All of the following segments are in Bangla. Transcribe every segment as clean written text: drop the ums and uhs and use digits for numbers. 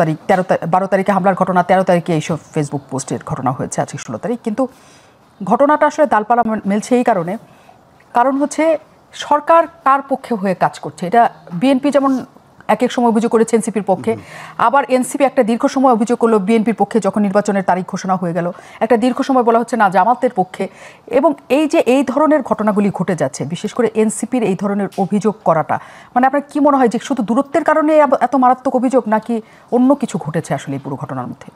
তারিখ 12 তারিখে হামলার ঘটনা, 13 তারিখে এইসব ফেসবুক পোস্টের ঘটনা হয়েছে, আজকে 16 তারিখ। কিন্তু ঘটনাটা আসলে ডালপালা মেলছে এই কারণ হচ্ছে সরকার কার পক্ষে হয়ে কাজ করছে। এটা বিএনপি যেমন এক এক সময় অভিযোগ করেছে এনসিপির পক্ষে, আবার এনসিপি একটা দীর্ঘ সময় অভিযোগ করলো বিএনপির পক্ষে যখন নির্বাচনের তারিখ ঘোষণা হয়ে গেল। একটা দীর্ঘ সময় বলা হচ্ছে না জামাতের পক্ষে। এবং এই যে এই ধরনের ঘটনাগুলি ঘটে যাচ্ছে, বিশেষ করে এনসিপির এই ধরনের অভিযোগ করাটা, মানে আপনার কি মনে হয় যে শুধু দূরত্বের কারণে এত মারাত্মক অভিযোগ, নাকি অন্য কিছু ঘটেছে আসলে এই পুরো ঘটনার মধ্যে?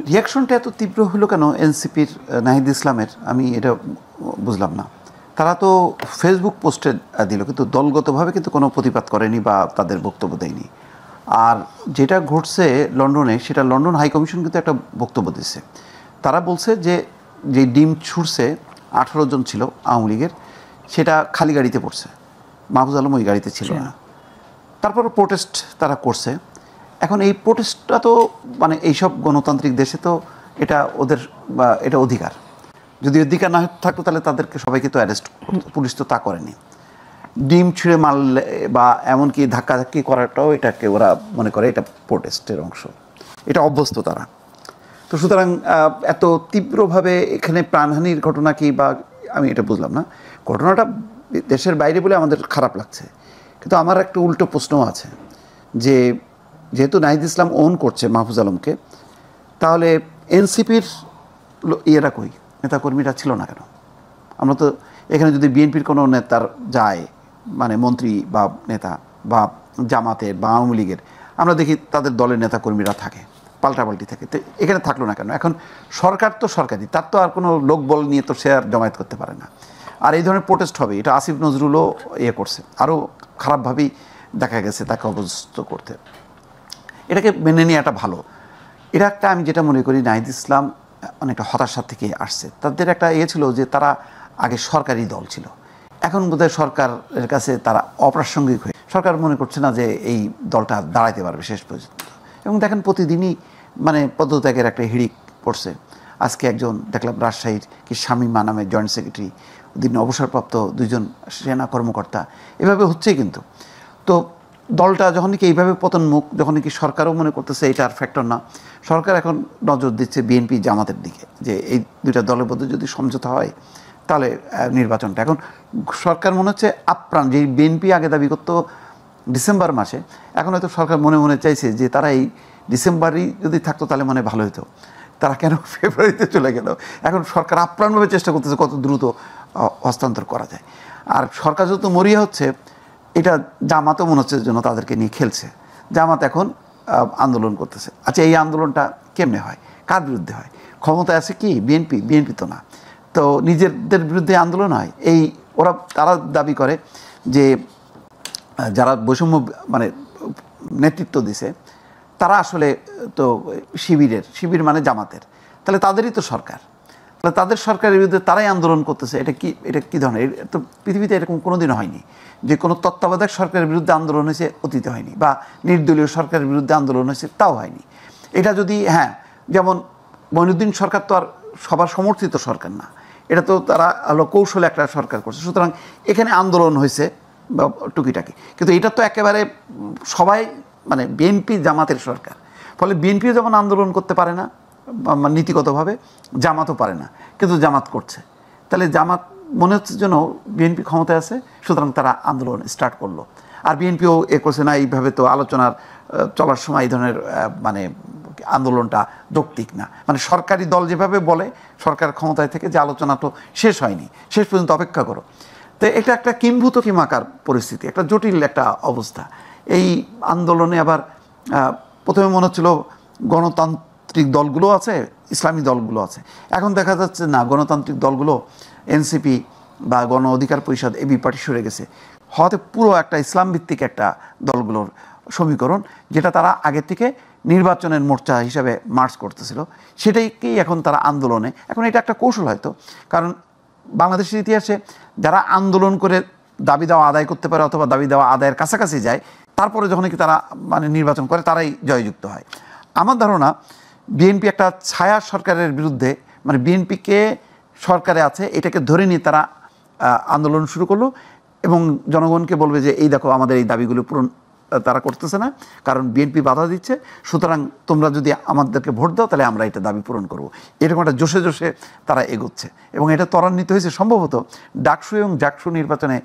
রিয়াকশনটা এত তীব্র হলো কেন এনসিপির, নাহিদ ইসলামের, আমি এটা বুঝলাম না। তারা তো ফেসবুক পোস্টে দিল, কিন্তু দলগতভাবে কিন্তু কোনো প্রতিবাদ করেনি বা তাদের বক্তব্য দেয়নি। আর যেটা ঘটছে লন্ডনে, সেটা লন্ডন হাই কমিশন কিন্তু একটা বক্তব্য দিচ্ছে। তারা বলছে যে ডিম ছুড়ছে 18 জন ছিল আওয়ামী লীগের, সেটা খালি গাড়িতে পড়ছে, মাহফুজ আলম ওই গাড়িতে ছিল না। তারপর প্রোটেস্ট তারা করছে। এখন এই প্রোটেস্টটা তো মানে এইসব গণতান্ত্রিক দেশে তো এটা ওদের এটা অধিকার, যদি অধিকার না থাকতো তাহলে তাদেরকে সবাইকে তো অ্যারেস্ট করতো, পুলিশ তো তা করেনি। ডিম ছুঁড়ে মারলে বা এমনকি ধাক্কাধাক্কি করাটাও এটাকে ওরা মনে করে এটা প্রোটেস্টের অংশ, এটা অভ্যস্ত তারা। তো সুতরাং এত তীব্রভাবে এখানে প্রাণহানির ঘটনা কি, বা আমি এটা বুঝলাম না। ঘটনাটা দেশের বাইরে বলে আমাদের খারাপ লাগছে, কিন্তু আমার একটা উল্টো প্রশ্নও আছে যে যেহেতু নাহিদ ইসলাম ওন করছে মাহফুজ আলমকে, তাহলে এনসিপির ইয়েরা কই, নেতাকর্মীরা ছিল না কেন? আমরা তো এখানে যদি বিএনপির কোনো নেতার যায়, মানে মন্ত্রী বা নেতা বা জামাতের বা আওয়ামী লীগের, আমরা দেখি তাদের দলের নেতাকর্মীরা থাকে, পাল্টাপাল্টি থাকে। তো এখানে থাকলো না কেন? এখন সরকার তো সরকারি, তার তো আর কোনো লোকবল নিয়ে তো সে আর জমায়েত করতে পারে না। আর এই ধরনের প্রোটেস্ট হবে, এটা আসিফ নজরুলও ইয়ে করছে, আরও খারাপভাবেই দেখা গেছে তাকে অবস্থ করতে। এটাকে মেনে নেওয়াটা ভালো। এটা একটা, আমি যেটা মনে করি নাহিদ ইসলাম অনেকটা হতাশা থেকে আসছে। তাদের একটা ইয়ে ছিল যে তারা আগে সরকারি দল ছিল, এখন বোধহয় সরকারের কাছে তারা অপ্রাসঙ্গিক হয়ে, সরকার মনে করছে না যে এই দলটা দাঁড়াইতে পারবে শেষ পর্যন্ত। এবং দেখেন প্রতিদিনই মানে পদত্যাগের একটা হিড়িক পড়ছে। আজকে একজন দেখলাম রাজশাহীর কি শামীমা নামে জয়েন্ট সেক্রেটারি, দিন অবসরপ্রাপ্ত 2 জন সেনা কর্মকর্তা, এভাবে হচ্ছেই। কিন্তু তো দলটা যখন কি এইভাবে পতনমুখ, যখন কি সরকারও মনে করতেছে এটা আর ফ্যাক্টর না, সরকার এখন নজর দিচ্ছে বিএনপি জামাতের দিকে, যে এই দুইটা দলের মধ্যে যদি সমঝোতা হয় তাহলে নির্বাচনটা, এখন সরকার মনে হচ্ছে আপ্রাণ, যে বিএনপি আগে দাবি করতো ডিসেম্বর মাসে, এখন হয়তো সরকার মনে মনে চাইছে যে তারা এই ডিসেম্বরই যদি থাকতো তাহলে মনে ভালো হতো, তারা কেন ফেব্রুয়ারিতে চলে গেল। এখন সরকার আপ্রাণভাবে চেষ্টা করতেছে কত দ্রুত হস্তান্তর করা যায়। আর সরকার যত মরিয়া হচ্ছে, এটা জামাতও মনে হচ্ছে জন্য তাদেরকে নিয়ে খেলছে। জামাত এখন আন্দোলন করতেছে। আচ্ছা, এই আন্দোলনটা কেমনে হয়, কার বিরুদ্ধে হয়? ক্ষমতায় আছে কি বিএনপি? বিএনপি তো না, তো নিজেদের বিরুদ্ধে আন্দোলন হয়। তারা দাবি করে যে যারা বৈষম্য মানে নেতৃত্ব দিছে তারা আসলে তো শিবির মানে জামাতের, তাহলে তাদেরই তো সরকার, তাহলে তাদের সরকারের বিরুদ্ধে তারাই আন্দোলন করতেছে। এটা কি ধরনের? তো পৃথিবীতে এরকম কোনোদিনও হয়নি যে কোনো তত্ত্বাবধায়ক সরকারের বিরুদ্ধে আন্দোলন হয়েছে, অতীতে হয়নি, বা নির্দলীয় সরকারের বিরুদ্ধে আন্দোলন হয়েছে, তাও হয়নি। এটা যদি যেমন মঈনুদ্দিন সরকার তো আর সবার সমর্থিত সরকার না, এটা তো তারা কৌশলে একটা সরকার করছে। সুতরাং এখানে আন্দোলন হয়েছে বা টুকিটাকি, কিন্তু এটা তো একেবারে সবাই মানে বিএনপি জামাতের সরকার, ফলে বিএনপিও যেমন আন্দোলন করতে পারে না নীতিগতভাবে, জামাতও পারে না, কিন্তু জামাত করছে। তাহলে জামাত মনে হচ্ছে যেন বিএনপি ক্ষমতায় আছে, সুতরাং তারা আন্দোলন স্টার্ট করলো। আর বিএনপিও করছে না, এইভাবে তো আলোচনার চলার সময় এই ধরনের মানে আন্দোলনটা যৌক্তিক না। মানে সরকারি দল যেভাবে বলে সরকার ক্ষমতায় থেকে যে আলোচনা তো শেষ হয়নি, শেষ পর্যন্ত অপেক্ষা করো। তো এটা একটা কিম্ভূত কিমাকার পরিস্থিতি, একটা জটিল একটা অবস্থা। এই আন্দোলনে আবার প্রথমে মনে হচ্ছিল গণতান্ত্রিক দলগুলো আছে, ইসলামী দলগুলো আছে, এখন দেখা যাচ্ছে না, গণতান্ত্রিক দলগুলো এনসিপি বা গণ অধিকার পরিষদ এবি পার্টি সরে গেছে, হওয়াতে পুরো একটা ইসলাম ভিত্তিক একটা দলগুলোর সমীকরণ, যেটা তারা আগে থেকে নির্বাচনের মোর্চা হিসাবে মার্চ করতেছিল, সেটাইকেই এখন তারা আন্দোলনে, এখন এটা একটা কৌশল হয়তো, কারণ বাংলাদেশের ইতিহাসে যারা আন্দোলন করে দাবি দেওয়া আদায় করতে পারে অথবা দাবি দেওয়া আদায়ের কাছাকাছি যায়, তারপরে যখন কি তারা মানে নির্বাচন করে তারাই জয়যুক্ত হয়। আমার ধারণা বিএনপি একটা ছায়া সরকারের বিরুদ্ধে, মানে বিএনপিকে সরকারে আছে এটাকে ধরে নিয়ে তারা আন্দোলন শুরু করলো এবং জনগণকে বলবে যে এই দেখো আমাদের এই দাবিগুলো পূরণ তারা করতেছে না, কারণ বিএনপি বাধা দিচ্ছে, সুতরাং তোমরা যদি আমাদেরকে ভোট দাও তাহলে আমরা এটা দাবি পূরণ করব। এরকম একটা জোশে জোশে তারা এগোচ্ছে এবং এটা ত্বরান্বিত হয়েছে সম্ভবত ডাকসু এবং জাকসু নির্বাচনে